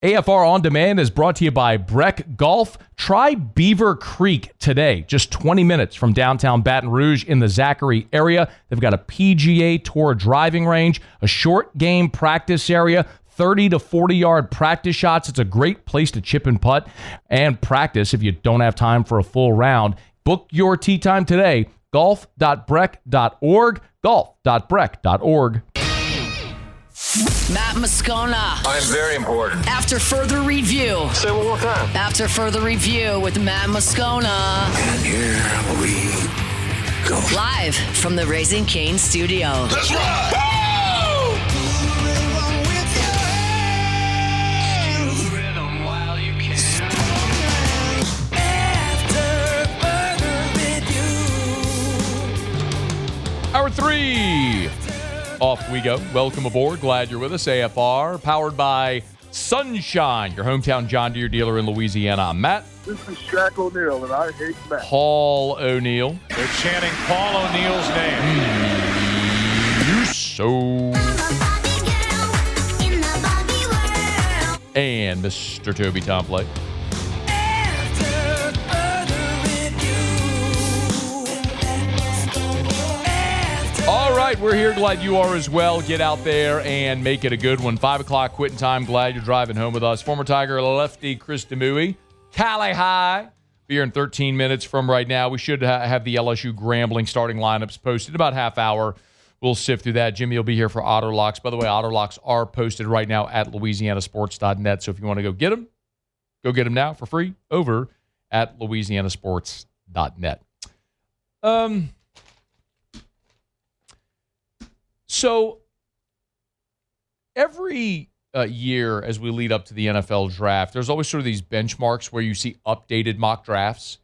AFR On Demand is brought to you by Breck Golf. Try Beaver Creek today, just 20 minutes from downtown Baton Rouge in the Zachary area. They've got a PGA Tour driving range, a short game practice area, 30 to 40-yard practice shots. It's a great place to chip and putt and practice if you don't have time for a full round. Book your tee time today, golf.breck.org, golf.breck.org. Matt Moscona. I'm very important. After further review. Say it one more time. After further review with Matt Moscona. And here we go. Live from the Raising Cane studio. Let's ride! Hour 3. Off we go. Welcome aboard. Glad you're with us. AFR, powered by Sunshine, your hometown John Deere dealer in Louisiana. I'm Matt. This is Shaq O'Neal, and I hate Matt. Paul O'Neal. They're chanting Paul O'Neal's name. You so. And Mr. Toby Tomplay. All right, we're here. Glad you are as well. Get out there and make it a good one. 5 o'clock quitting time. Glad you're driving home with us. Former Tiger lefty Chris Demouy. Cali High. Be here in 13 minutes from right now. We should have the LSU Grambling starting lineups posted about half hour. We'll sift through that. Jimmy will be here for Otter Locks. By the way, Otter Locks are posted right now at louisianasports.net. So if you want to go get them now for free over at louisianasports.net. So every year as we lead up to the NFL draft, there's always sort of these benchmarks where you see updated mock drafts.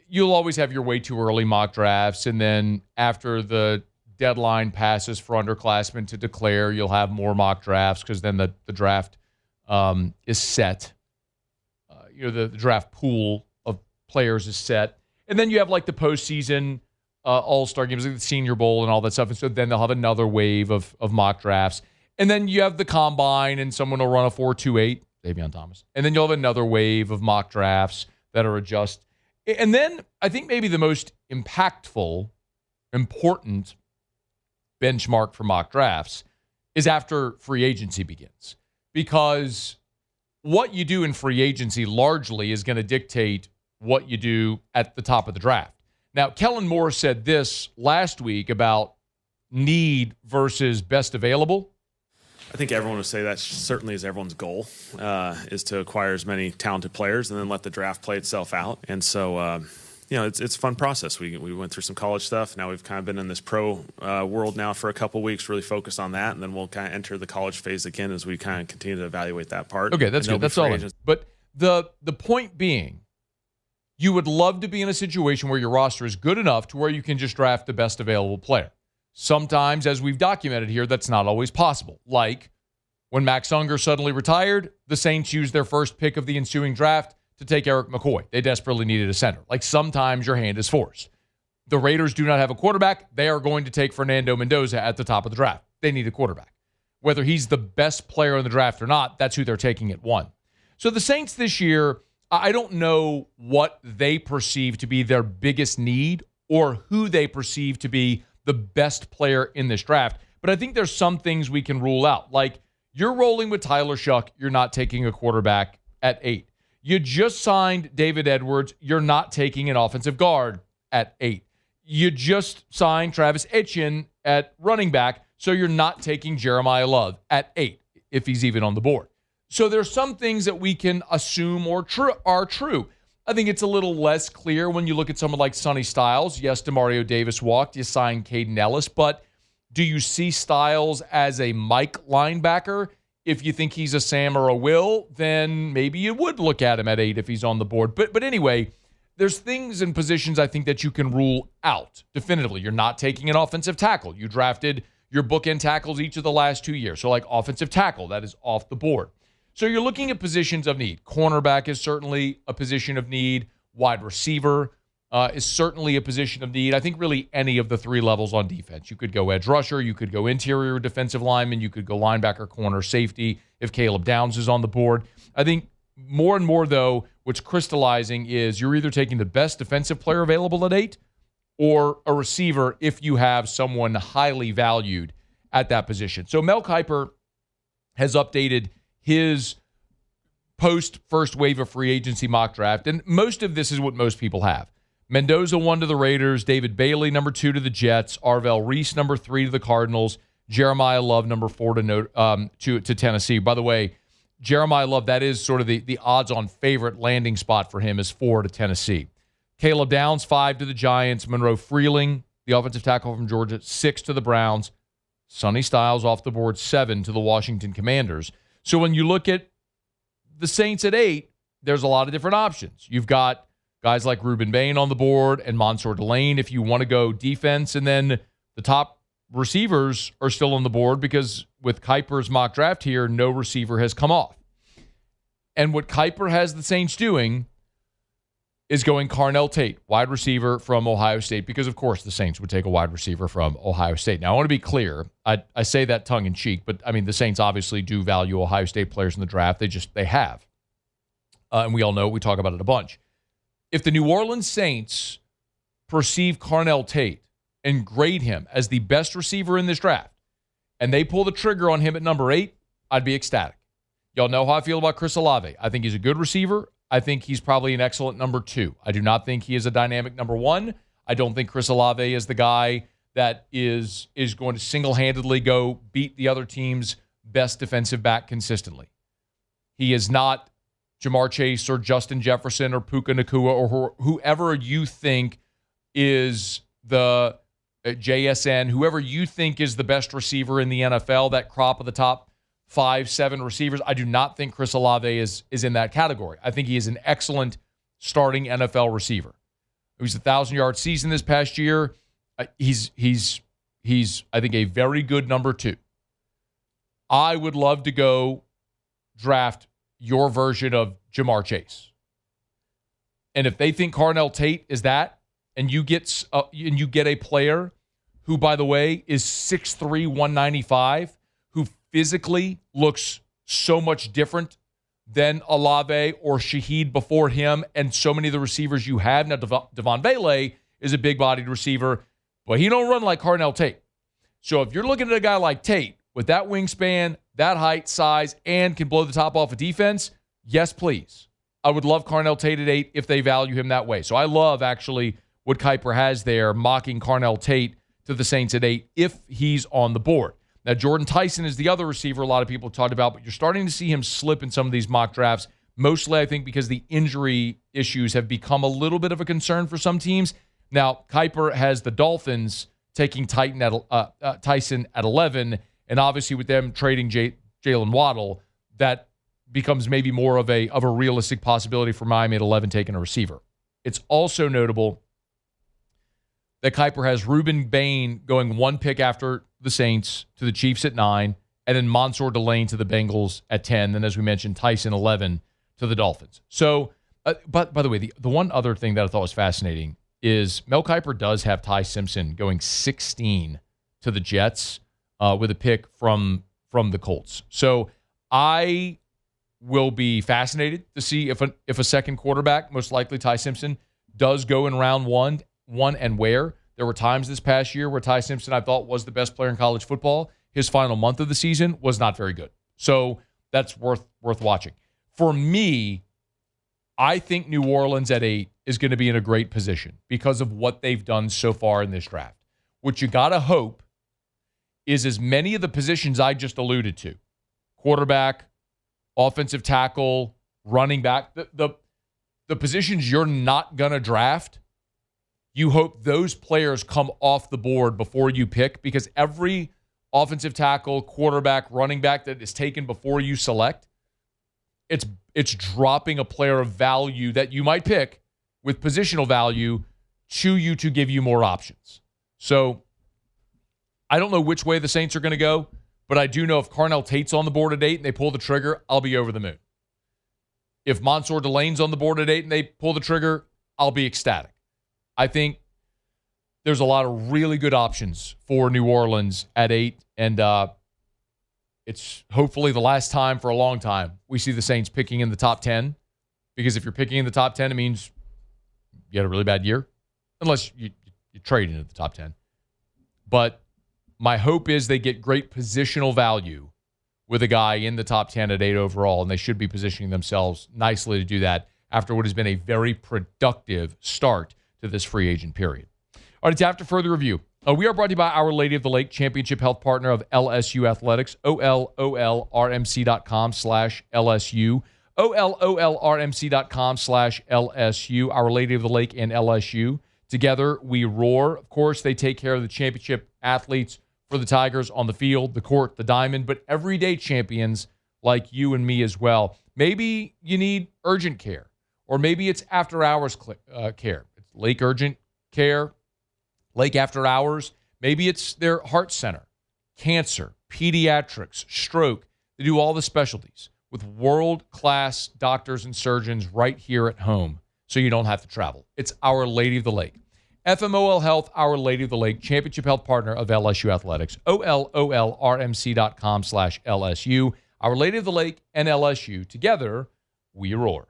You'll always have your way too early mock drafts, and then after the deadline passes for underclassmen to declare, you'll have more mock drafts because then the draft is set. The draft pool of players is set. And then you have like the postseason all-star games, like the Senior Bowl and all that stuff. And so then they'll have another wave of mock drafts. And then you have the combine and someone will run a 4.28, Davion Thomas. And then you'll have another wave of mock drafts that are adjust. And then I think maybe the most impactful, important benchmark for mock drafts is after free agency begins. Because what you do in free agency largely is going to dictate what you do at the top of the draft. Now, Kellen Moore said this last week about need versus best available. I think everyone would say that certainly is everyone's goal, is to acquire as many talented players and then let the draft play itself out. And so, it's a fun process. We went through some college stuff. Now we've kind of been in this pro world now for a couple weeks, really focused on that. And then we'll kind of enter the college phase again as we kind of continue to evaluate that part. Okay, that's good. That's all. But the point being, you would love to be in a situation where your roster is good enough to where you can just draft the best available player. Sometimes, as we've documented here, that's not always possible. Like when Max Unger suddenly retired, the Saints used their first pick of the ensuing draft to take Eric McCoy. They desperately needed a center. Like sometimes your hand is forced. The Raiders do not have a quarterback. They are going to take Fernando Mendoza at the top of the draft. They need a quarterback. Whether he's the best player in the draft or not, that's who they're taking at 1. So the Saints this year, I don't know what they perceive to be their biggest need or who they perceive to be the best player in this draft. But I think there's some things we can rule out. Like you're rolling with Tyler Shuck. You're not taking a quarterback at 8. You just signed David Edwards. You're not taking an offensive guard at 8. You just signed Travis Etienne at running back. So you're not taking Jeremiah Love at 8 if he's even on the board. So there's some things that we can assume are true. I think it's a little less clear when you look at someone like Sonny Styles. Yes, DeMario Davis walked. You signed Caden Ellis. But do you see Styles as a Mike linebacker? If you think he's a Sam or a Will, then maybe you would look at him at 8 if he's on the board. But anyway, there's things and positions I think that you can rule out definitively. You're not taking an offensive tackle. You drafted your bookend tackles each of the last 2 years. So like offensive tackle, that is off the board. So you're looking at positions of need. Cornerback is certainly a position of need. Wide receiver, is certainly a position of need. I think really any of the three levels on defense. You could go edge rusher, you could go interior defensive lineman, you could go linebacker, corner, safety if Caleb Downs is on the board. I think more and more, though, what's crystallizing is you're either taking the best defensive player available at 8 or a receiver if you have someone highly valued at that position. So Mel Kiper has updated his post-first wave of free agency mock draft, and most of this is what most people have. Mendoza 1 to the Raiders, David Bailey number 2 to the Jets, Arvell Reese number 3 to the Cardinals, Jeremiah Love number 4 to Tennessee. By the way, Jeremiah Love, that is sort of the odds-on favorite landing spot for him is 4 to Tennessee. Caleb Downs 5 to the Giants, Monroe Freeling, the offensive tackle from Georgia, 6 to the Browns, Sonny Styles off the board 7 to the Washington Commanders. So when you look at the Saints at 8, there's a lot of different options. You've got guys like Reuben Bain on the board and Mansour Delane if you want to go defense. And then the top receivers are still on the board because with Kiper's mock draft here, no receiver has come off. And what Kiper has the Saints doing is going Carnell Tate, wide receiver from Ohio State, because, of course, the Saints would take a wide receiver from Ohio State. Now, I want to be clear. I say that tongue-in-cheek, but, I mean, the Saints obviously do value Ohio State players in the draft. They have. And we all know, we talk about it a bunch. If the New Orleans Saints perceive Carnell Tate and grade him as the best receiver in this draft, and they pull the trigger on him at number 8, I'd be ecstatic. Y'all know how I feel about Chris Olave. I think he's a good receiver. I think he's probably an excellent number 2. I do not think he is a dynamic number 1. I don't think Chris Olave is the guy that is going to single-handedly go beat the other team's best defensive back consistently. He is not Jamar Chase or Justin Jefferson or Puka Nacua or whoever you think is the JSN, whoever you think is the best receiver in the NFL, that crop of the top 5-7 receivers. I do not think Chris Olave is in that category. I think he is an excellent starting NFL receiver. He was a 1,000-yard season this past year. He's I think a very good number 2. I would love to go draft your version of Jamar Chase. And if they think Carnell Tate is that, and you get a player who, by the way, is 6'3", 195, who physically looks so much different than Olave or Shaheed before him and so many of the receivers you have. Now, Devon Bailey is a big-bodied receiver, but he don't run like Carnell Tate. So if you're looking at a guy like Tate with that wingspan, that height, size, and can blow the top off of defense, yes, please. I would love Carnell Tate at 8 if they value him that way. So I love, actually, what Kiper has there, mocking Carnell Tate to the Saints at 8 if he's on the board. Now, Jordan Tyson is the other receiver a lot of people talked about, but you're starting to see him slip in some of these mock drafts, mostly, I think, because the injury issues have become a little bit of a concern for some teams. Now, Kiper has the Dolphins taking Tyson at 11, and obviously with them trading Jalen Waddle, that becomes maybe more of a realistic possibility for Miami at 11 taking a receiver. It's also notable that Kiper has Reuben Bain going 1 pick after the Saints to the Chiefs at 9, and then Mansour Delane to the Bengals at 10. Then, as we mentioned, Tyson 11 to the Dolphins. So, but by the way, the one other thing that I thought was fascinating is Mel Kiper does have Ty Simpson going 16 to the Jets with a pick from the Colts. So I will be fascinated to see if a second quarterback, most likely Ty Simpson, does go in round one and where. There were times this past year where Ty Simpson, I thought, was the best player in college football. His final month of the season was not very good. So that's worth watching. For me, I think New Orleans at 8 is going to be in a great position because of what they've done so far in this draft. What you got to hope is as many of the positions I just alluded to, quarterback, offensive tackle, running back, the positions you're not going to draft, you hope those players come off the board before you pick, because every offensive tackle, quarterback, running back that is taken before you select, it's dropping a player of value that you might pick with positional value to you to give you more options. So I don't know which way the Saints are going to go, but I do know if Carnell Tate's on the board at 8 and they pull the trigger, I'll be over the moon. If Mansour Delane's on the board at 8 and they pull the trigger, I'll be ecstatic. I think there's a lot of really good options for New Orleans at 8, and it's hopefully the last time for a long time we see the Saints picking in the top 10, because if you're picking in the top 10, it means you had a really bad year, unless you trade into the top 10. But my hope is they get great positional value with a guy in the top 10 at 8 overall, and they should be positioning themselves nicely to do that after what has been a very productive start to this free agent period. All right, it's After Further Review. We are brought to you by Our Lady of the Lake, championship health partner of LSU Athletics, OLOLRMC.com/LSU, OLOLRMC.com/LSU, Our Lady of the Lake and LSU. Together, we roar. Of course, they take care of the championship athletes for the Tigers on the field, the court, the diamond, but everyday champions like you and me as well. Maybe you need urgent care, or maybe it's after-hours care. It's Lake Urgent Care, Lake After Hours. Maybe it's their heart center, cancer, pediatrics, stroke. They do all the specialties with world-class doctors and surgeons right here at home, so you don't have to travel. It's Our Lady of the Lake. FMOL Health, Our Lady of the Lake, championship health partner of LSU Athletics, OLOLRMC.com/LSU, Our Lady of the Lake and LSU. Together, we roar.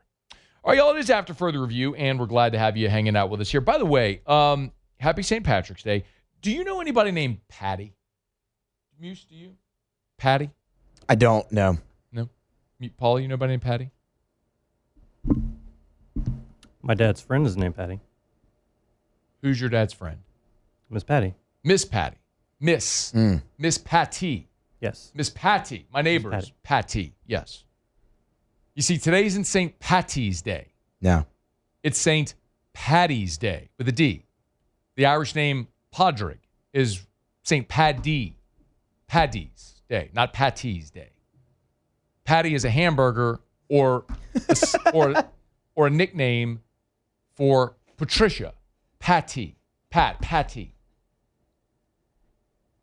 All right, y'all, it is After Further Review, and we're glad to have you hanging out with us here. By the way, happy St. Patrick's Day. Do you know anybody named Patty? Muse, do you? Patty? I don't know. No? Paul, you know anybody named Patty? My dad's friend is named Patty. Who's your dad's friend? Miss Patty. Miss Patty. Miss Patty. Yes. Miss Patty. My neighbor's Patty. Yes. You see, today's in St. Patty's Day. No. It's St. Paddy's Day with a D. The Irish name Padraig is St. Paddy's Day, not Patty's Day. Patty is a hamburger or a nickname for Patricia. Patty.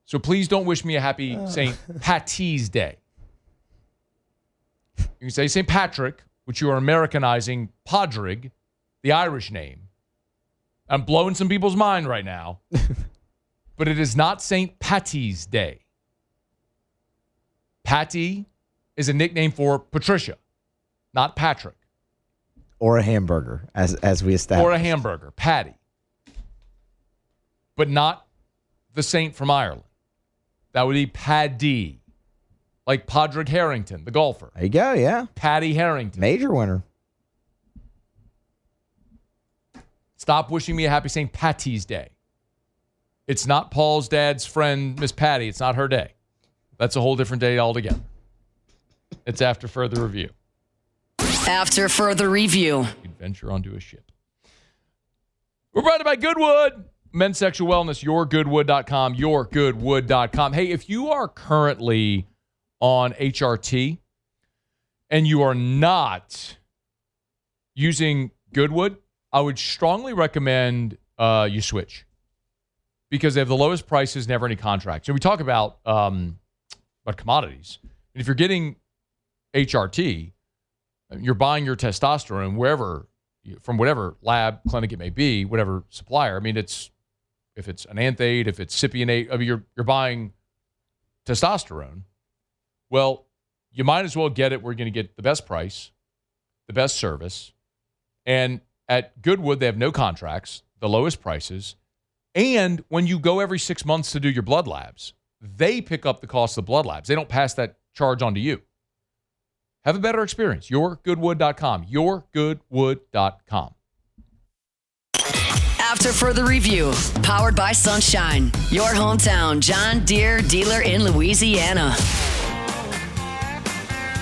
So please don't wish me a happy St. Patty's Day. You can say St. Patrick, which you are Americanizing Padraig, the Irish name. I'm blowing some people's mind right now. But it is not St. Patty's Day. Patty is a nickname for Patricia, not Patrick. Or a hamburger, as we established. Or a hamburger, Patty. But not the saint from Ireland. That would be Paddy. Like Padraig Harrington, the golfer. There you go, yeah. Paddy Harrington. Major winner. Stop wishing me a happy St. Patty's Day. It's not Paul's dad's friend, Miss Patty. It's not her day. That's a whole different day altogether. It's After Further Review. After Further Review. You can venture onto a ship. We're brought to you by Goodwood. Men's Sexual Wellness, yourgoodwood.com, yourgoodwood.com. Hey, if you are currently on HRT and you are not using Goodwood, I would strongly recommend you switch, because they have the lowest prices, never any contracts. And we talk about commodities. And if you're getting HRT, you're buying your testosterone wherever, from whatever lab, clinic it may be, whatever supplier. I mean, if it's an Anthate, if it's Cypionate, I mean, you're buying testosterone. Well, you might as well get it where you're going to get the best price, the best service. And at Goodwood, they have no contracts, the lowest prices. And when you go every 6 months to do your blood labs, they pick up the cost of the blood labs. They don't pass that charge on to you. Have a better experience. Yourgoodwood.com. Yourgoodwood.com. After Further Review, powered by Sunshine, your hometown John Deere dealer in Louisiana.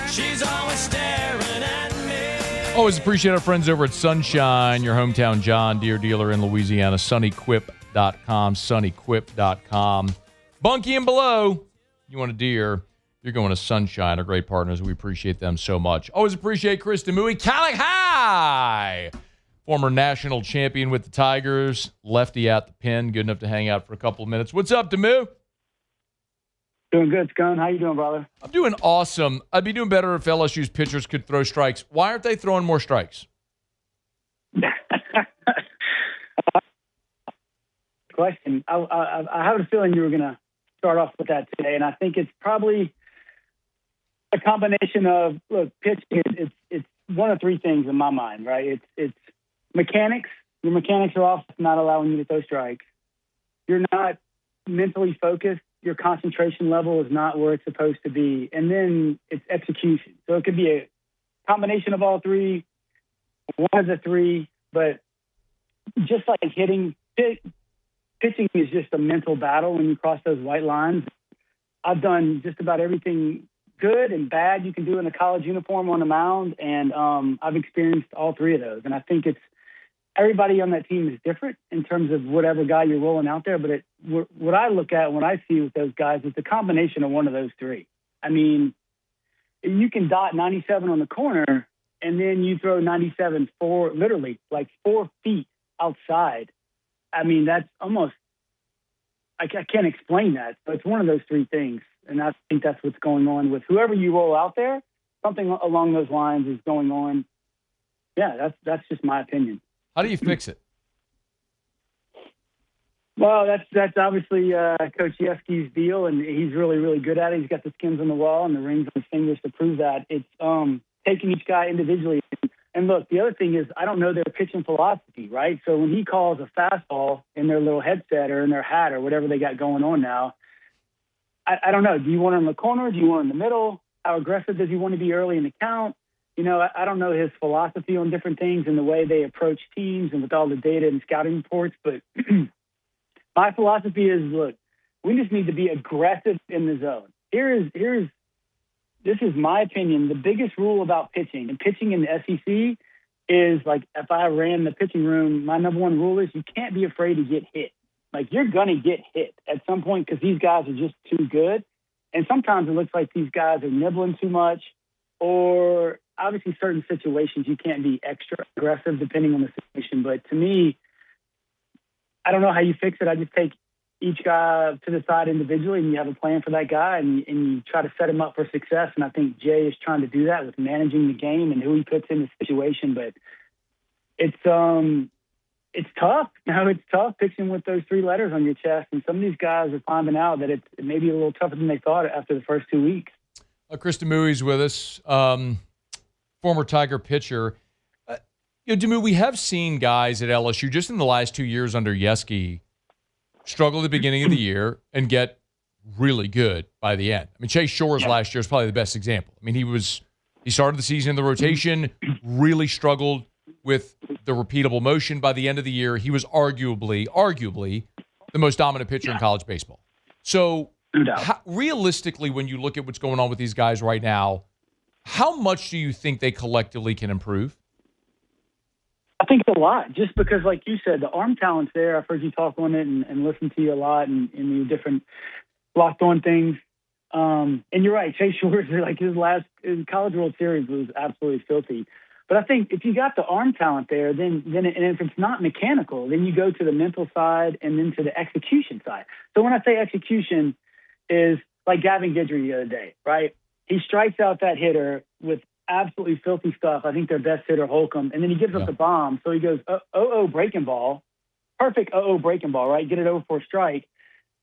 She's always staring at me. Always appreciate our friends over at Sunshine, your hometown John Deere dealer in Louisiana. Sunnyquip.com, sunnyquip.com. Bunky and below, you want a Deere, you're going to Sunshine, our great partners. We appreciate them so much. Always appreciate Chris Demouy. Cali High! Former national champion with the Tigers. Lefty at the pen. Good enough to hang out for a couple of minutes. What's up, Demouy? Doing good, Scone. How you doing, brother? I'm doing awesome. I'd be doing better if LSU's pitchers could throw strikes. Why aren't they throwing more strikes? question. I have a feeling you were going to start off with that today, and I think it's probably a combination of, look, pitching. It's one of three things in my mind, right? It's mechanics. Your mechanics are off, not allowing you to throw strikes. You're not mentally focused. Your concentration level is not where it's supposed to be. And then it's execution. So it could be a combination of all three, one of the three, but just like pitching is just a mental battle when you cross those white lines. I've done just about everything good and bad you can do in a college uniform on a mound, and I've experienced all three of those. And I think everybody on that team is different in terms of whatever guy you're rolling out there. But what I look at when I see with those guys is the combination of one of those three. I mean, you can dot 97 on the corner, and then you throw 97 literally like 4 feet outside. I mean, that's almost, I can't explain that. But it's one of those three things. And I think that's what's going on with whoever you roll out there. Something along those lines is going on. Yeah, that's just my opinion. How do you fix it? Well, that's obviously Coach Yevsky's deal, and he's really, really good at it. He's got the skins on the wall and the rings on his fingers to prove that. It's taking each guy individually. And look, the other thing is I don't know their pitching philosophy, right? So when he calls a fastball in their little headset or in their hat or whatever they got going on now, I don't know. Do you want him in the corner? Do you want him in the middle? How aggressive does he want to be early in the count? You know, I don't know his philosophy on different things and the way they approach teams and with all the data and scouting reports. But my philosophy is, look, we just need to be aggressive in the zone. This is my opinion. The biggest rule about pitching and pitching in the SEC is, like, if I ran the pitching room, my number one rule is you can't be afraid to get hit. Like, you're going to get hit at some point because these guys are just too good. And sometimes it looks like these guys are nibbling too much, or obviously certain situations you can't be extra aggressive depending on the situation. But to me, I don't know how you fix it. I just take each guy to the side individually, and you have a plan for that guy, and you try to set him up for success. And I think Jay is trying to do that with managing the game and who he puts in the situation. But it's tough. It's tough pitching with those three letters on your chest. And some of these guys are finding out that it may be a little tougher than they thought after the first 2 weeks. Chris Demouy with us, former Tiger pitcher. Demouy, we have seen guys at LSU just in the last 2 years under Yevsky struggle at the beginning of the year and get really good by the end. I mean, Chase Shores last year is probably the best example. I mean, he started the season in the rotation, really struggled with the repeatable motion. By the end of the year, he was arguably the most dominant pitcher in college baseball. So realistically, when you look at what's going on with these guys right now, how much do you think they collectively can improve? I think a lot, just because, like you said, the arm talent's there. I've heard you talk on it and listen to you a lot and your different locked on things. And you're right, Chase Shores, like his College World Series was absolutely filthy. But I think if you got the arm talent there, then and if it's not mechanical, then you go to the mental side and then to the execution side. So when I say execution is like Gavin Guidry the other day, right? He strikes out that hitter with absolutely filthy stuff. I think their best hitter, Holcomb, and then he gives up the bomb. So he goes, breaking ball, perfect breaking ball, right? Get it over for a strike.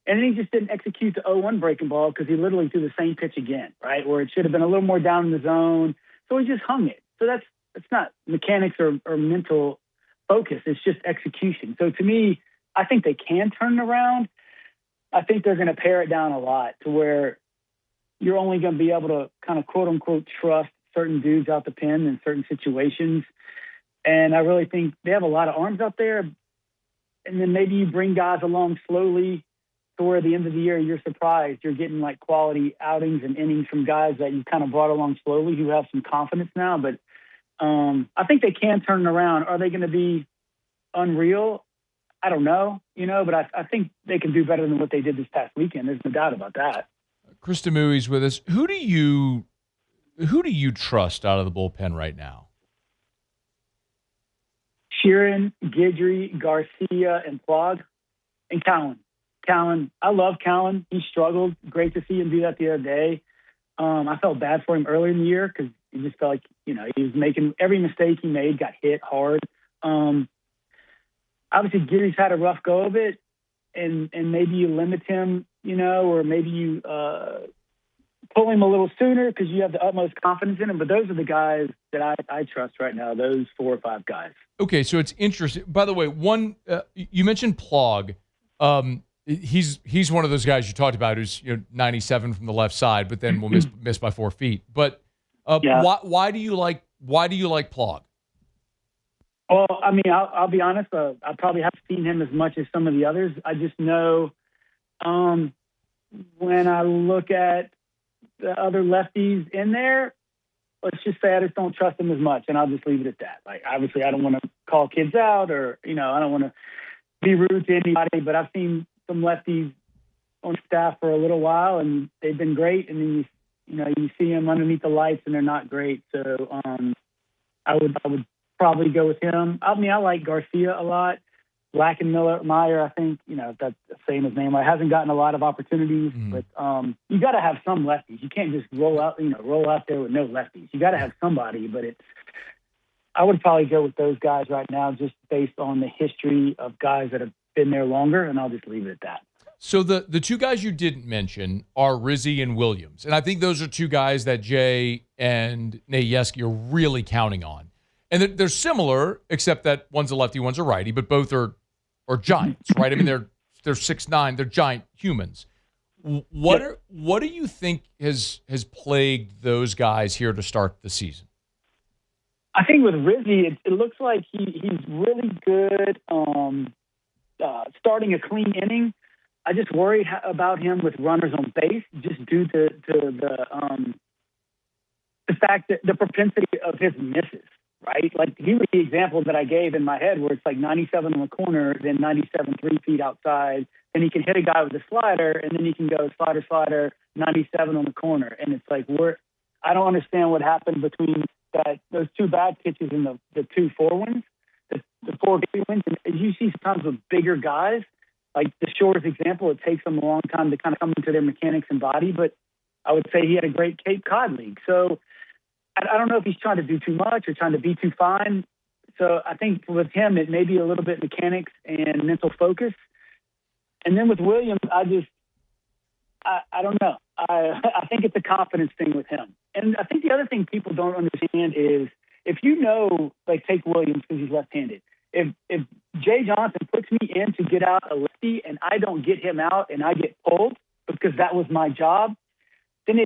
And then he just didn't execute the 0-1 breaking ball because he literally threw the same pitch again, right? Where it should have been a little more down in the zone. So he just hung it. So it's not mechanics or mental focus. It's just execution. So to me, I think they can turn it around. I think they're going to pare it down a lot to where you're only going to be able to kind of quote unquote trust certain dudes out the pen in certain situations. And I really think they have a lot of arms out there. And then maybe you bring guys along slowly to where at the end of the year, you're surprised you're getting like quality outings and innings from guys that you kind of brought along slowly who have some confidence now. But I think they can turn it around. Are they going to be unreal? I don't know, but I think they can do better than what they did this past weekend. There's no doubt about that. Chris Demouy with us. Who do you trust out of the bullpen right now? Sheeran, Guidry, Garcia, and Plog, and Cowan. I love Cowan. He struggled. Great to see him do that the other day. I felt bad for him earlier in the year because he just felt like, he was making every mistake he made got hit hard. Obviously, Guidry's had a rough go of it. and maybe you limit him, or maybe you pull him a little sooner because you have the utmost confidence in him. But those are the guys that I trust right now, those 4 or 5 guys. Okay, so it's interesting. By the way, you mentioned Plog. He's one of those guys you talked about who's 97 from the left side, but then will miss by 4 feet. But why do you like Plog? Well, I mean, I'll be honest. I probably haven't seen him as much as some of the others. I just know when I look at the other lefties in there, let's just say I just don't trust him as much, and I'll just leave it at that. Like, obviously, I don't want to call kids out, or I don't want to be rude to anybody. But I've seen some lefties on staff for a little while, and they've been great. And then you see them underneath the lights, and they're not great. So I would probably go with him. I mean, I like Garcia a lot. Meyer, I think, that's saying his name. I hasn't gotten a lot of opportunities, but you got to have some lefties. You can't just roll out there with no lefties. You got to have somebody, but I would probably go with those guys right now just based on the history of guys that have been there longer, and I'll just leave it at that. So the 2 guys you didn't mention are Rizzi and Williams, and I think those are 2 guys that Jay and Nate Yeski are really counting on. And they're similar, except that one's a lefty, one's a righty, but both are giants, right? I mean, they're 6'9", they're giant humans. What do you think has plagued those guys here to start the season? I think with Rizzi, it looks like he's really good starting a clean inning. I just worry about him with runners on base, just due to the fact that the propensity of his misses. Right? Like, he was the example that I gave in my head where it's like 97 on the corner, then 97 3 feet outside. Then he can hit a guy with a slider, and then he can go slider, 97 on the corner. And it's like, I don't understand what happened between those 2 bad pitches and the 2 4 ones, the 4 big ones. And as you see sometimes with bigger guys, like the Shores example, it takes them a long time to kind of come into their mechanics and body. But I would say he had a great Cape Cod league. So I don't know if he's trying to do too much or trying to be too fine. So I think with him, it may be a little bit mechanics and mental focus. And then with Williams, I don't know. I think it's a confidence thing with him. And I think the other thing people don't understand is if like take Williams because he's left-handed. If Jay Johnson puts me in to get out a lefty and I don't get him out and I get pulled because that was my job, then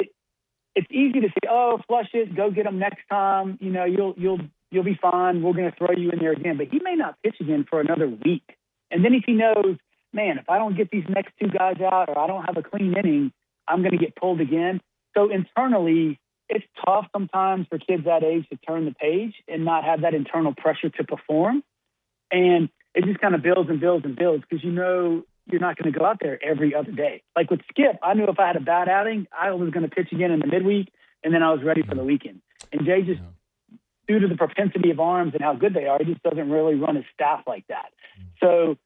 it's easy to say, oh, flush it, go get him next time. You'll be fine. We're going to throw you in there again. But he may not pitch again for another week. And then if he knows, man, if I don't get these next 2 guys out or I don't have a clean inning, I'm going to get pulled again. So internally, it's tough sometimes for kids that age to turn the page and not have that internal pressure to perform. And it just kind of builds and builds and builds because you're not going to go out there every other day. Like with Skip, I knew if I had a bad outing, I was going to pitch again in the midweek, and then I was ready for the weekend. And Jay just, due to the propensity of arms and how good they are, he just doesn't really run his staff like that. So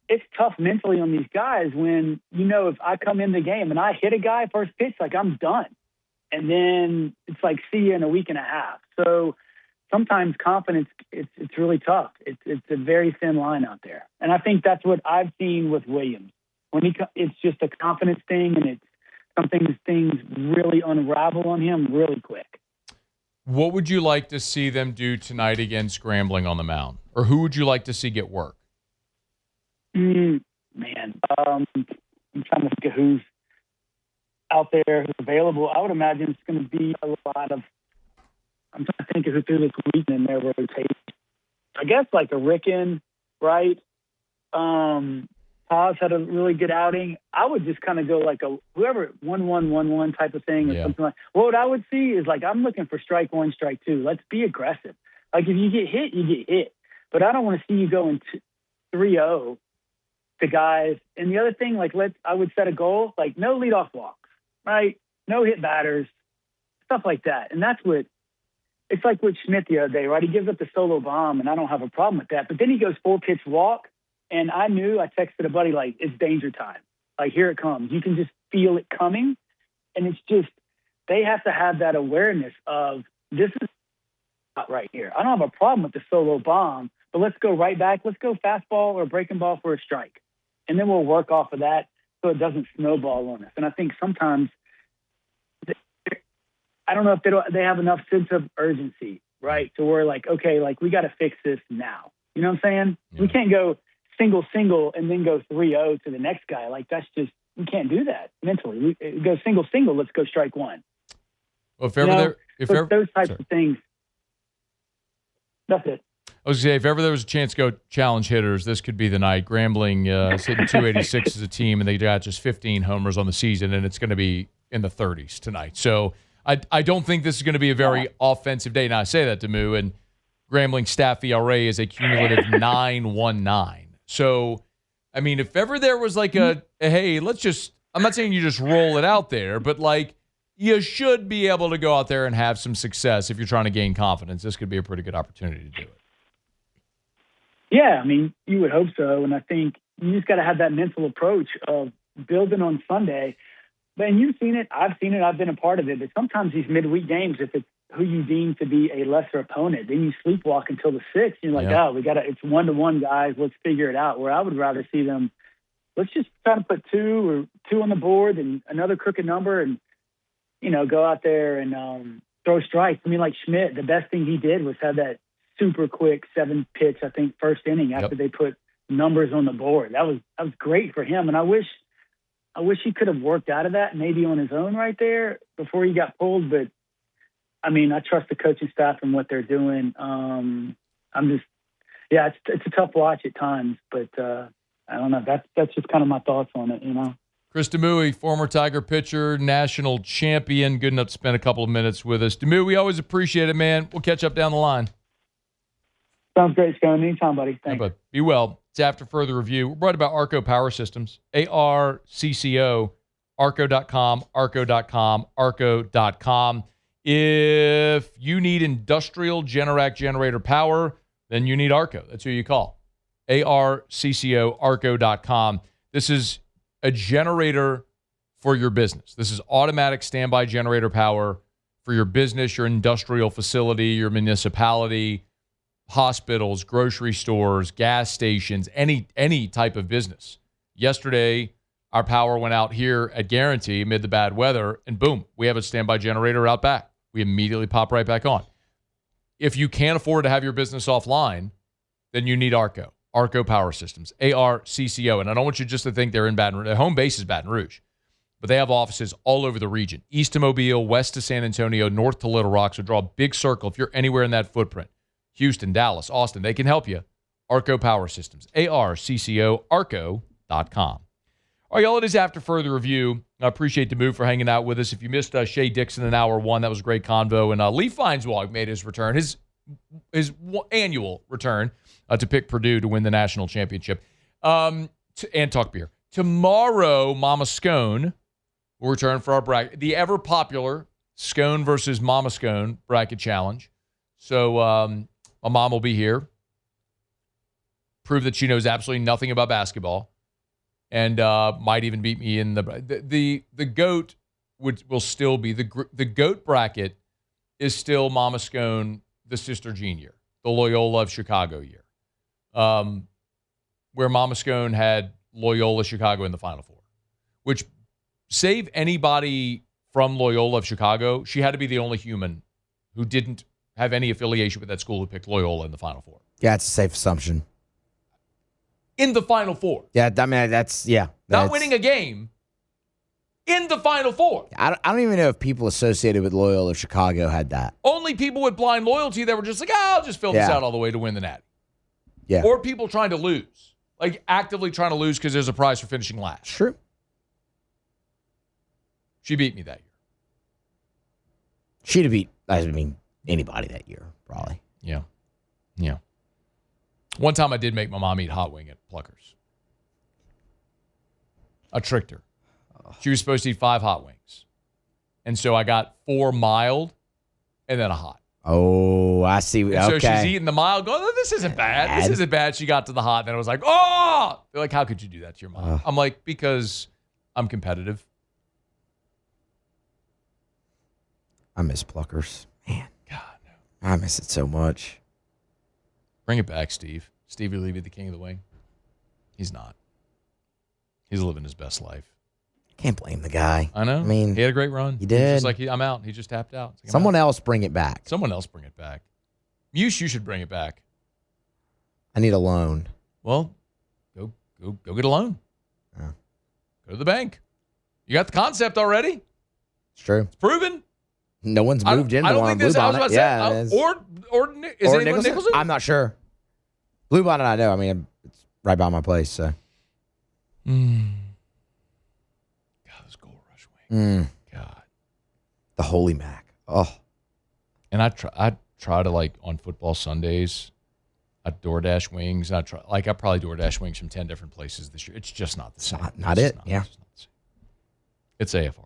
it's tough mentally on these guys when, if I come in the game and I hit a guy first pitch, like I'm done. And then it's like, see you in a week and a half. So sometimes confidence, it's really tough. It's a very thin line out there. And I think that's what I've seen with Williams. It's just a confidence thing, and things really unravel on him really quick. What would you like to see them do tonight again scrambling on the mound? Or who would you like to see get work? Man, I'm trying to think of who's out there, who's available. I would imagine it's going to be a lot of, I'm trying to think of who threw this week in their rotation. I guess like a Ricken, right? Paz had a really good outing. I would just kind of go like a whoever 1-1-1-1 type of thing or something like. What I would see is like I'm looking for strike 1, strike 2. Let's be aggressive. Like if you get hit, you get hit. But I don't want to see you going 3-0 to guys. And the other thing, like I would set a goal like no leadoff walks, right? No hit batters, stuff like that. And that's what. It's like with Schmidt the other day, right? He gives up the solo bomb, and I don't have a problem with that. But then he goes 4-pitch walk, and I texted a buddy, like, it's danger time. Like, here it comes. You can just feel it coming. And it's just, they have to have that awareness of this is not right here. I don't have a problem with the solo bomb, but let's go right back. Let's go fastball or breaking ball for a strike. and then we'll work off of that so it doesn't snowball on us. And I think sometimes, I don't know if they have enough sense of urgency, right? So we're like, okay, like we got to fix this now. You know what I'm saying? Yeah. We can't go single, and then go 3-0 to the next guy. Like that's just, we can't do that mentally. We go single, let's go strike one. Well, those types of things, that's it. I was going to say, if ever there was a chance to go challenge hitters, this could be the night. Grambling is hitting 286 as a team, and they got just 15 homers on the season, and it's going to be in the 30s tonight. So I don't think this is going to be a very offensive day. Now, I say that, Demouy, and Grambling staff ERA is a cumulative 9.19. So, I mean, if ever there was like hey, I'm not saying you just roll it out there, but like you should be able to go out there and have some success if you're trying to gain confidence. This could be a pretty good opportunity to do it. Yeah, I mean, you would hope so. And I think you just got to have that mental approach of building on Sunday. And you've seen it. I've seen it. I've been a part of it. But sometimes these midweek games, if it's who you deem to be a lesser opponent, then you sleepwalk until the 6th. You're like, it's 1-1, guys. Let's figure it out. Where I would rather see them, let's just try to put 2 on the board and another crooked number and, go out there and throw strikes. I mean, like Schmidt, the best thing he did was have that super quick 7-pitch, I think, first inning after they put numbers on the board. That was great for him. And I wish he could have worked out of that maybe on his own right there before he got pulled. But I mean, I trust the coaching staff and what they're doing. It's a tough watch at times, but I don't know. That's just kind of my thoughts on it, Chris Demouy, former Tiger pitcher, national champion, good enough to spend a couple of minutes with us. Demouy, we always appreciate it, man. We'll catch up down the line. Sounds great, Scone. Anytime, buddy. Thanks. Be well. It's after further review. We're brought about Arco Power Systems, ARCCO, arco.com, arco.com, arco.com. If you need industrial Generac generator power, then you need Arco. That's who you call. ARCCO, arco.com. This is a generator for your business. This is automatic standby generator power for your business, your industrial facility, your municipality, hospitals, grocery stores, gas stations, any type of business. Yesterday, our power went out here at Guarantee amid the bad weather, and boom, we have a standby generator out back. We immediately pop right back on. If you can't afford to have your business offline, then you need Arco. Arco Power Systems, ARCCO. And I don't want you just to think they're in Baton Rouge. Their home base is Baton Rouge. But they have offices all over the region. East to Mobile, west to San Antonio, north to Little Rock. So draw a big circle if you're anywhere in that footprint. Houston, Dallas, Austin, they can help you. Arco Power Systems, ARCCO, arco.com. All right, y'all, it is after further review. I appreciate Demouy for hanging out with us. If you missed Shea Dixon in hour 1, that was a great convo. And Lee Feinswag made his return, his annual return to pick Purdue to win the national championship and talk beer. Tomorrow, Mama Scone will return for our bracket, the ever-popular Scone versus Mama Scone bracket challenge. So my mom will be here, prove that she knows absolutely nothing about basketball, and might even beat me in the GOAT will still be the GOAT bracket is still Mama Scone, the Sister Jean year, the Loyola of Chicago year, where Mama Scone had Loyola Chicago in the Final Four, which save anybody from Loyola of Chicago, she had to be the only human who didn't have any affiliation with that school who picked Loyola in the Final Four. Yeah, it's a safe assumption. In the Final Four. Yeah, I mean, Not winning a game. In the Final Four. I don't even know if people associated with Loyola Chicago had that. Only people with blind loyalty that were just like, I'll just fill this out all the way to win the Natty. Yeah. Or people trying to lose. Like actively trying to lose because there's a prize for finishing last. True. She beat me that year. She'd have beat, anybody that year, probably. Yeah. Yeah. One time I did make my mom eat hot wing at Pluckers. I tricked her. She was supposed to eat 5 hot wings. And so I got 4 mild and then a hot. Oh, I see. And okay. so she's eating the mild, going, oh, this isn't bad. This isn't bad. She got to the hot, and then I was like, oh! They're like, how could you do that to your mom? I'm like, because I'm competitive. I miss Pluckers. Man. God, no. I miss it so much. Bring it back, Steve. Steve will leave you the king of the wing. He's not. He's living his best life. Can't blame the guy. I know. I mean, he had a great run. He did. Just like I'm out. He just tapped out. Like, someone else bring it back. Someone else bring it back. You should bring it back. I need a loan. Well, go get a loan. Yeah. Go to the bank. You got the concept already. It's true. It's proven. No one's moved into I don't one think on this. I was Bluebonnet. about to say, or is it anyone Nicholson? I'm not sure. Bluebonnet, I know. I mean, it's right by my place. So. God, those Gold Rush wings. God, the Holy Mac. Oh. And I try to, like, on football Sundays, I DoorDash wings. I probably DoorDash wings from 10 different places this year. It's just not the same. Not it. Yeah. It's AFR.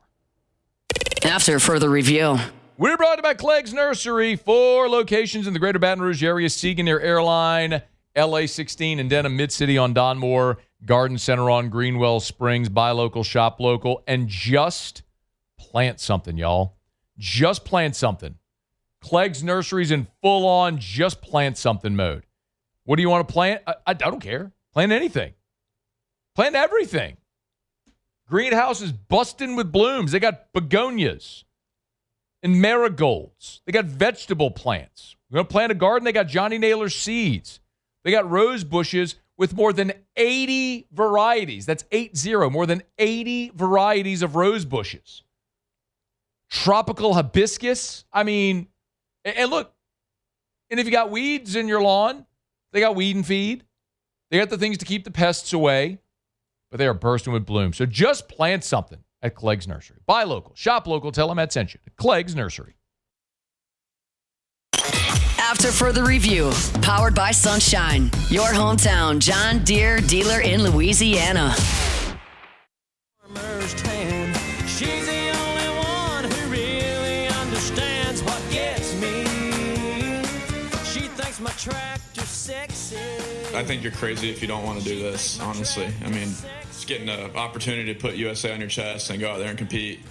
After further review. We're brought to you by Clegg's Nursery. 4 locations in the greater Baton Rouge area. Siegen near Airline, LA 16, and Denham Mid-City on Donmore, Garden Center on Greenwell Springs. Buy local, shop local, and just plant something, y'all. Just plant something. Clegg's Nursery's in full-on just plant something mode. What do you want to plant? I don't care. Plant anything. Plant everything. Greenhouse is busting with blooms. They got begonias and marigolds. They got vegetable plants. We're going to plant a garden. They got Johnny Naylor seeds. They got rose bushes with more than 80 varieties. That's 80. More than 80 varieties of rose bushes. Tropical hibiscus. I mean, and look, and if you got weeds in your lawn, they got weed and feed. They got the things to keep the pests away. But they are bursting with bloom. So just plant something at Clegg's Nursery. Buy local, shop local, tell them Matt sent you. Clegg's Nursery. After further review, powered by Sunshine, your hometown John Deere dealer in Louisiana. She's the only one who really understands what gets me. She thinks my tractor's sexy. I think you're crazy if you don't want to do this, honestly. I mean, just getting the opportunity to put USA on your chest and go out there and compete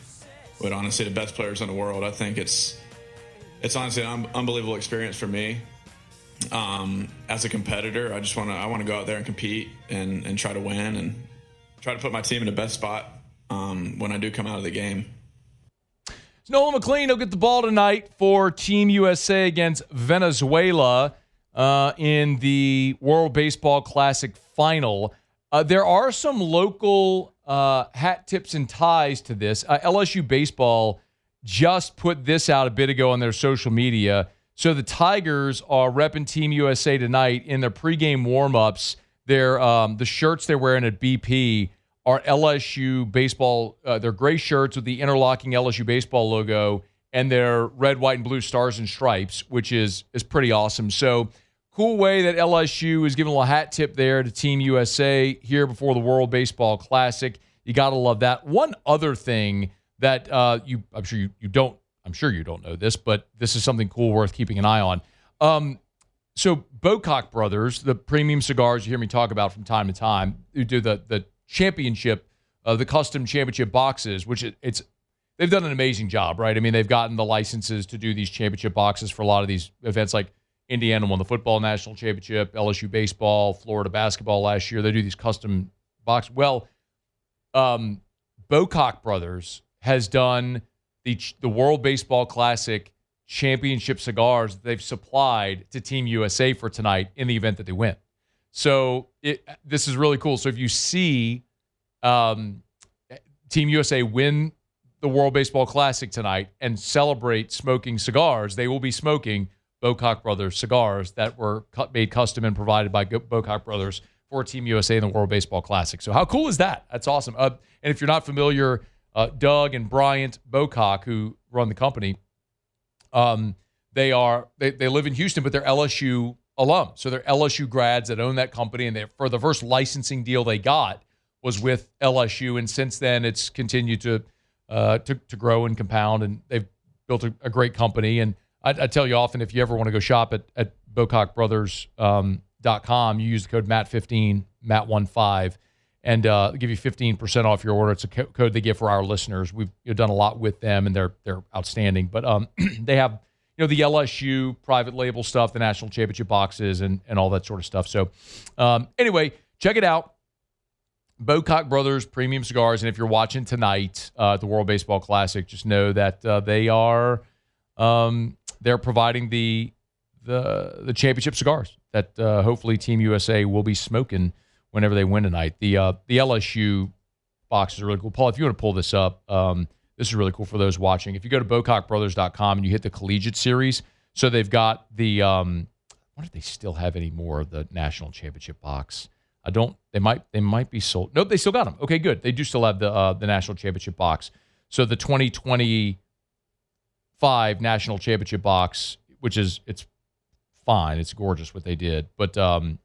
with, honestly, the best players in the world. I think it's honestly an unbelievable experience for me. As a competitor, I want to go out there and compete and try to win and try to put my team in the best spot when I do come out of the game. Nolan McLean will get the ball tonight for Team USA against Venezuela in the World Baseball Classic final. There are some local hat tips and ties to this. LSU Baseball just put this out a bit ago on their social media. So the Tigers are repping Team USA tonight in their pregame warm-ups. The shirts they're wearing at BP are LSU Baseball. They're gray shirts with the interlocking LSU Baseball logo and their red, white, and blue stars and stripes, which is pretty awesome. So cool way that LSU is giving a little hat tip there to Team USA here before the World Baseball Classic. You got to love that. One other thing that I'm sure you don't know this, but this is something cool worth keeping an eye on. So Bocock Brothers, the premium cigars you hear me talk about from time to time, who do the championship, the custom championship boxes, which they've done an amazing job, right? I mean, they've gotten the licenses to do these championship boxes for a lot of these events, like Indiana won the football national championship, LSU baseball, Florida basketball last year. They do these custom boxes. Well, Bocock Brothers has done the World Baseball Classic championship cigars that they've supplied to Team USA for tonight in the event that they win. So this is really cool. So if you see Team USA win the World Baseball Classic tonight and celebrate smoking cigars, they will be smoking Bocock Brothers cigars that were made custom and provided by Bocock Brothers for Team USA in the World Baseball Classic. So how cool is that? That's awesome. And if you're not familiar, Doug and Bryant Bocock, who run the company, they live in Houston, but they're LSU alums. So they're LSU grads that own that company, and for the first licensing deal they got was with LSU, and since then it's continued to grow and compound, and they've built a great company. And I tell you often, if you ever want to go shop at BocockBrothers.com, you use the code MATT15, MATT15, and give you 15% off your order. It's a code they give for our listeners. We've done a lot with them, and they're outstanding. But they have the LSU private label stuff, the national championship boxes, and all that sort of stuff. So anyway, check it out. Bocock Brothers Premium Cigars, and if you're watching tonight at the World Baseball Classic, just know that they're providing the championship cigars that hopefully Team USA will be smoking whenever they win tonight. The LSU box is really cool. Paul, if you want to pull this up, this is really cool for those watching. If you go to BocockBrothers.com and you hit the Collegiate Series, so they've got the I wonder if they still have any more of the National Championship box. They might be sold. Nope, they still got them. Okay, good. They do still have the National Championship box. So the 2025 National Championship box, it's fine. It's gorgeous what they did. But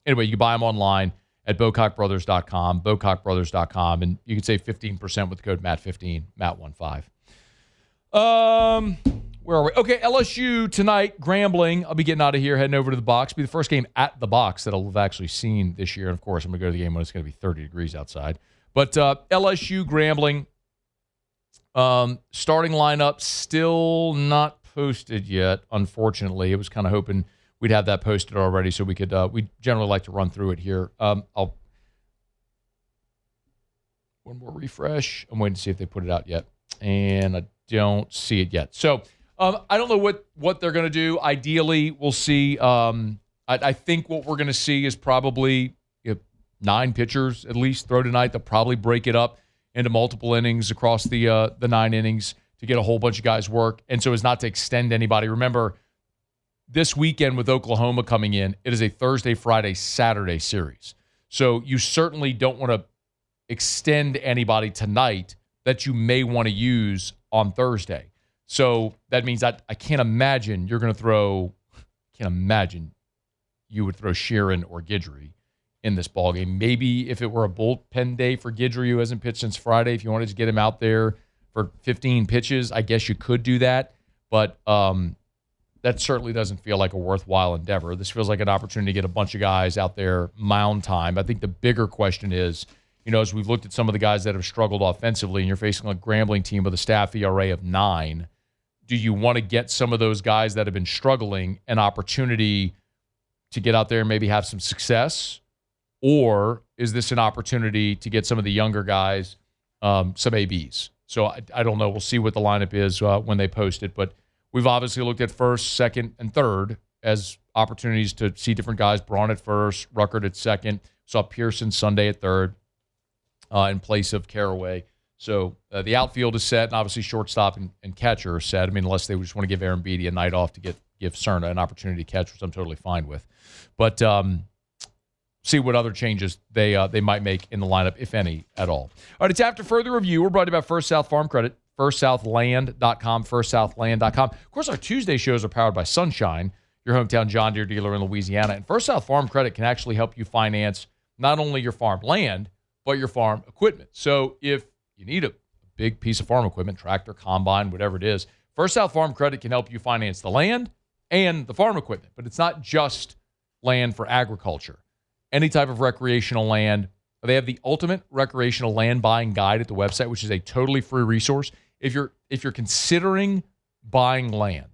anyway, you can buy them online at BocockBrothers.com, and you can save 15% with the code MAT15, MAT15. Where are we? Okay, LSU tonight, Grambling. I'll be getting out of here, heading over to the box. It'll be the first game at the box that I'll have actually seen this year. And, of course, I'm going to go to the game when it's going to be 30 degrees outside. But LSU, Grambling, starting lineup still not posted yet, unfortunately. I was kind of hoping we'd have that posted already so we could we generally like to run through it here. One more refresh. I'm waiting to see if they put it out yet. And I don't see it yet. So I don't know what they're going to do. Ideally, we'll see. I think what we're going to see is probably 9 pitchers at least throw tonight. They'll probably break it up into multiple innings across the 9 innings to get a whole bunch of guys work. And so as not to extend anybody. Remember, this weekend with Oklahoma coming in, it is a Thursday, Friday, Saturday series. So you certainly don't want to extend anybody tonight that you may want to use on Thursday. So that means that I can't imagine you would throw Sheeran or Guidry in this ballgame. Maybe if it were a bullpen day for Guidry, who hasn't pitched since Friday, if you wanted to get him out there for 15 pitches, I guess you could do that. But that certainly doesn't feel like a worthwhile endeavor. This feels like an opportunity to get a bunch of guys out there mound time. I think the bigger question is, as we've looked at some of the guys that have struggled offensively, and you're facing a Grambling team with a staff ERA of 9, do you want to get some of those guys that have been struggling an opportunity to get out there and maybe have some success? Or is this an opportunity to get some of the younger guys some ABs? So I don't know. We'll see what the lineup is when they post it. But we've obviously looked at first, second, and third as opportunities to see different guys. Braun at first, Ruckert at second. Saw Pearson Sunday at third in place of Carraway. So the outfield is set, and obviously shortstop and catcher are set. I mean, unless they just want to give Aaron Beatty a night off to give Cerna an opportunity to catch, which I'm totally fine with. But see what other changes they might make in the lineup, if any, at all. All right, it's After Further Review. We're brought to you by First South Farm Credit, firstsouthland.com, firstsouthland.com. Of course, our Tuesday shows are powered by Sunshine, your hometown John Deere dealer in Louisiana. And First South Farm Credit can actually help you finance not only your farm land, but your farm equipment. So if you need a big piece of farm equipment, tractor, combine, whatever it is, First South Farm Credit can help you finance the land and the farm equipment. But it's not just land for agriculture. Any type of recreational land. They have the ultimate recreational land buying guide at the website, which is a totally free resource. If you're considering buying land,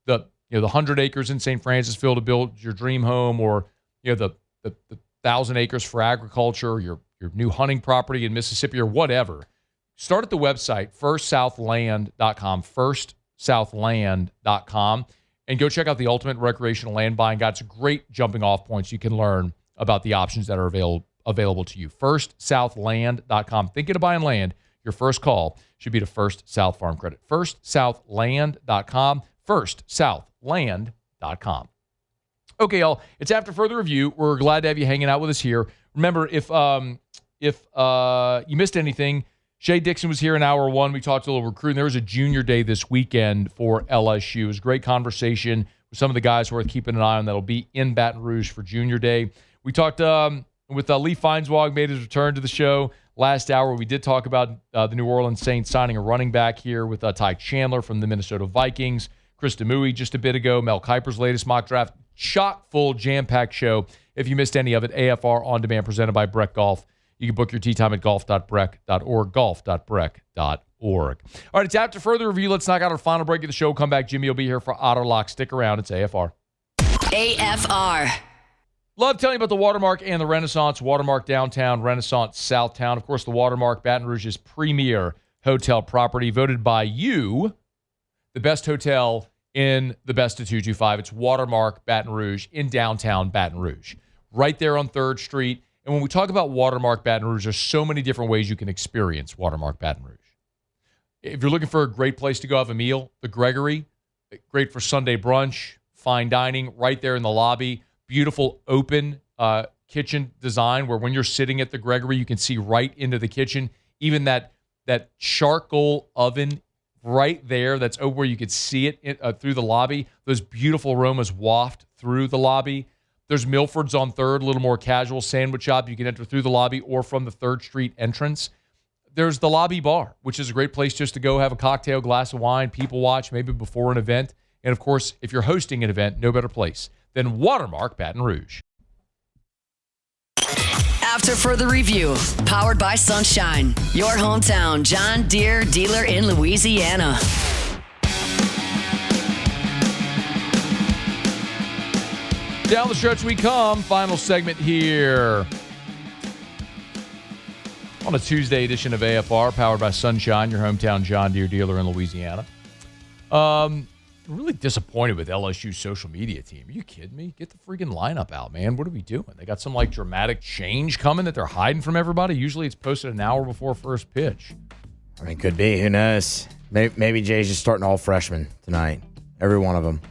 the 100 acres in St. Francisville to build your dream home, or the 1,000 acres for agriculture, your new hunting property in Mississippi, or whatever, start at the website firstsouthland.com, firstsouthland.com, and go check out the ultimate recreational land buying guide. It's a great jumping off points. You can learn about the options that are available to you. firstsouthland.com. Thinking of buying land, your first call should be to First South Farm Credit. firstsouthland.com, firstsouthland.com. Okay, y'all, it's After Further Review. We're glad to have you hanging out with us here. Remember, if you missed anything, Shay Dixon was here in hour 1. We talked a little recruiting. There was a junior day this weekend for LSU. It was a great conversation with some of the guys worth keeping an eye on that'll be in Baton Rouge for junior day. We talked with Lee Feinswag, made his return to the show last hour. We did talk about the New Orleans Saints signing a running back here with Ty Chandler from the Minnesota Vikings. Chris Demouy just a bit ago. Mel Kiper's latest mock draft. Chock-full, jam-packed show. If you missed any of it, AFR On Demand presented by Breck Golf. You can book your tee time at golf.breck.org, golf.breck.org. All right, it's After Further Review. Let's knock out our final break of the show. Come back. Jimmy will be here for Auto Lock. Stick around. It's AFR. AFR. Love telling you about the Watermark and the Renaissance. Watermark Downtown, Renaissance Southtown. Of course, the Watermark, Baton Rouge's premier hotel property, voted by you the best hotel in the best of 225. It's Watermark Baton Rouge in downtown Baton Rouge, right there on 3rd Street. And when we talk about Watermark Baton Rouge, there's so many different ways you can experience Watermark Baton Rouge. If you're looking for a great place to go have a meal, the Gregory, great for Sunday brunch, fine dining, right there in the lobby. Beautiful open kitchen design where when you're sitting at the Gregory, you can see right into the kitchen. Even that charcoal oven right there that's over where you could see it through the lobby. Those beautiful aromas waft through the lobby. There's Milford's on 3rd, a little more casual sandwich shop. You can enter through the lobby or from the 3rd Street entrance. There's the lobby bar, which is a great place just to go have a cocktail, glass of wine, people watch, maybe before an event. And, of course, if you're hosting an event, no better place than Watermark Baton Rouge. After further review, powered by Sunshine, your hometown John Deere dealer in Louisiana. Down the stretch we come. Final segment here on a Tuesday edition of AFR, powered by Sunshine, your hometown John Deere dealer in Louisiana. Really disappointed with LSU's social media team. Are you kidding me? Get the freaking lineup out, man. What are we doing? They got some dramatic change coming that they're hiding from everybody. Usually it's posted an hour before first pitch. I mean, could be. Who knows? Maybe Jay's just starting all freshmen tonight. Every one of them.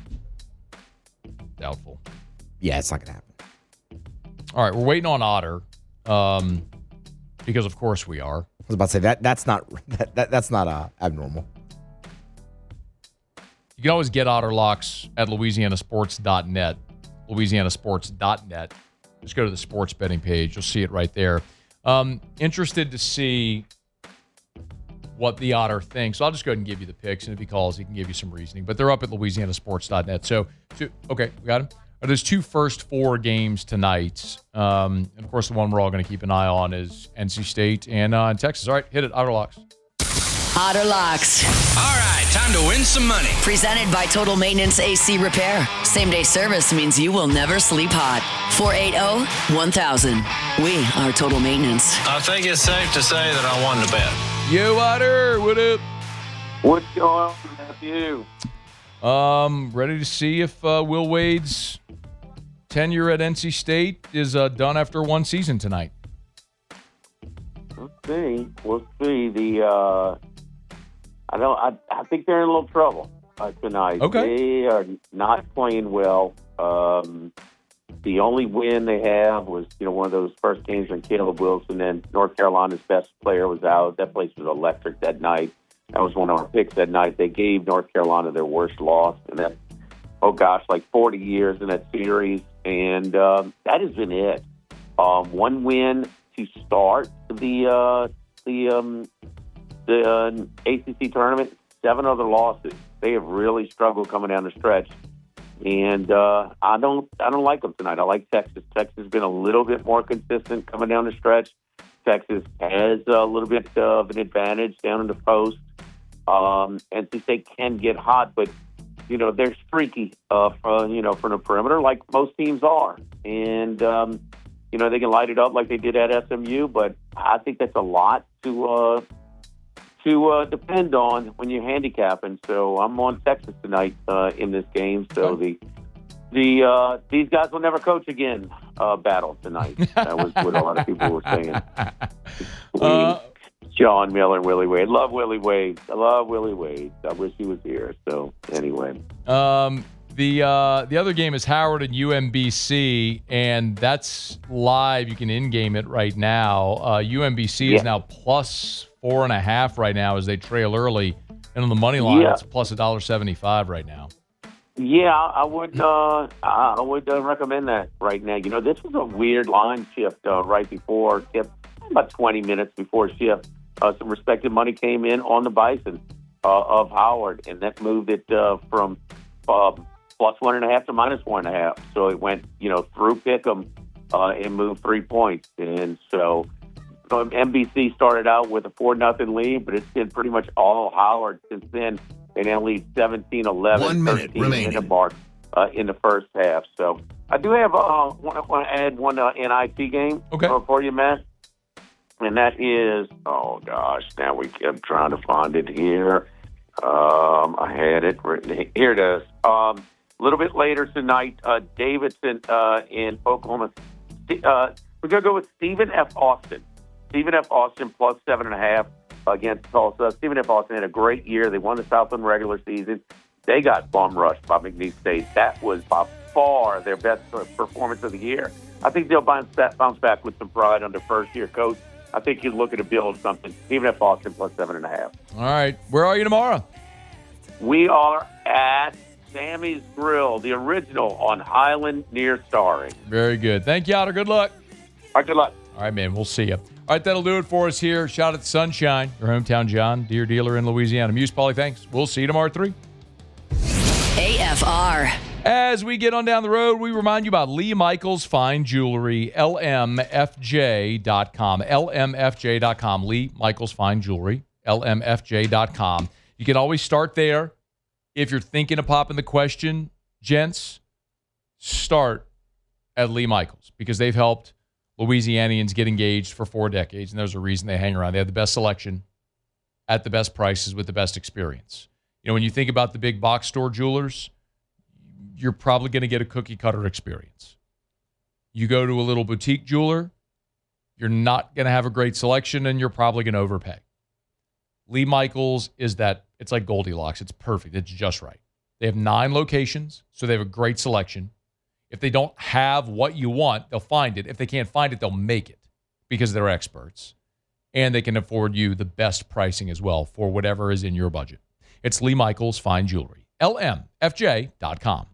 Doubtful. Yeah, it's not going to happen. All right, we're waiting on Otter because, of course, we are. I was about to say that's not abnormal. You can always get Otter locks at louisianasports.net. Louisianasports.net. Just go to the sports betting page. You'll see it right there. Interested to see what the Otter thinks. So I'll just go ahead and give you the picks, and if he calls, he can give you some reasoning. But they're up at louisianasports.net. So, okay, we got him. There's 2 first 4 games tonight. And, of course, the one we're all going to keep an eye on is NC State and Texas. All right, hit it. Otter locks. Otter Locks. All right, time to win some money. Presented by Total Maintenance AC Repair. Same-day service means you will never sleep hot. 480-1000. We are Total Maintenance. I think it's safe to say that I won the bet. Yo, Otter, what up? What's going on, nephew? Ready to see if Will Wade's tenure at NC State is done after one season tonight. We'll see. I think they're in a little trouble tonight. Okay. They are not playing well. The only win they have was, one of those first games when Caleb Wilson and North Carolina's best player was out. That place was electric that night. That was one of our picks that night. They gave North Carolina their worst loss in that, 40 years in that series. And that has been it. One win to start the ACC tournament, 7 other losses. They have really struggled coming down the stretch, and I don't like them tonight. I like Texas. Texas has been a little bit more consistent coming down the stretch. Texas has a little bit of an advantage down in the post. NC State can get hot, but they're streaky from the perimeter, like most teams are, and they can light it up like they did at SMU. But I think that's a lot to depend on when you're handicapping. So I'm on Texas tonight in this game. So these guys will never coach again battle tonight. That was what a lot of people were saying. John Miller and Willie Wade. Love Willie Wade. I love Willie Wade. I wish he was here. So anyway. The other game is Howard and UMBC, and that's live. You can in-game it right now. UMBC is now plus 4.5 right now as they trail early, and on the money line, it's plus $1.75 right now. Yeah, I would recommend that right now. This was a weird line shift right before tip, about 20 minutes before shift. Some respected money came in on the Bison of Howard, and that moved it from plus 1.5 to minus 1.5. So it went, through Pick'em and moved 3 points. And so NBC started out with a 4-0 lead, but it's been pretty much all Howard since then. They now lead 17-11. 1 minute remaining. Minute mark in the first half. So I do have want to add one NIT game for you, Matt. And that is, oh gosh, now we kept trying to find it here. I had it written. Here it is. A little bit later tonight, Davidson in Oklahoma. We're going to go with Stephen F. Austin. Stephen F. Austin plus 7.5 against Tulsa. Stephen F. Austin had a great year. They won the Southland regular season. They got bum rushed by McNeese State. That was by far their best performance of the year. I think they'll bounce back with some pride under first-year coach. I think you're looking to build something. Stephen F. Austin plus 7.5. All right. Where are you tomorrow? We are at Sammy's Grill, the original on Highland near Starring. Very good. Thank you, Otter. Good luck. All right, good luck. All right, man. We'll see you. All right, that'll do it for us here. Shout out to Sunshine, your hometown John Deere dealer in Louisiana. Muse Pauly, thanks. We'll see you tomorrow at 3. AFR. As we get on down the road, we remind you about Lee Michaels Fine Jewelry, lmfj.com. lmfj.com. Lee Michaels Fine Jewelry, lmfj.com. You can always start there. If you're thinking of popping the question, gents, start at Lee Michaels because they've helped Louisianians get engaged for 4 decades, and there's a reason they hang around. They have the best selection at the best prices with the best experience. You know, when you think about the big box store jewelers, you're probably going to get a cookie-cutter experience. You go to a little boutique jeweler, you're not going to have a great selection, and you're probably going to overpay. Lee Michaels is that, it's like Goldilocks. It's perfect. It's just right. They have 9 locations, so they have a great selection. If they don't have what you want, they'll find it. If they can't find it, they'll make it because they're experts. And they can afford you the best pricing as well for whatever is in your budget. It's Lee Michaels Fine Jewelry. lmfj.com.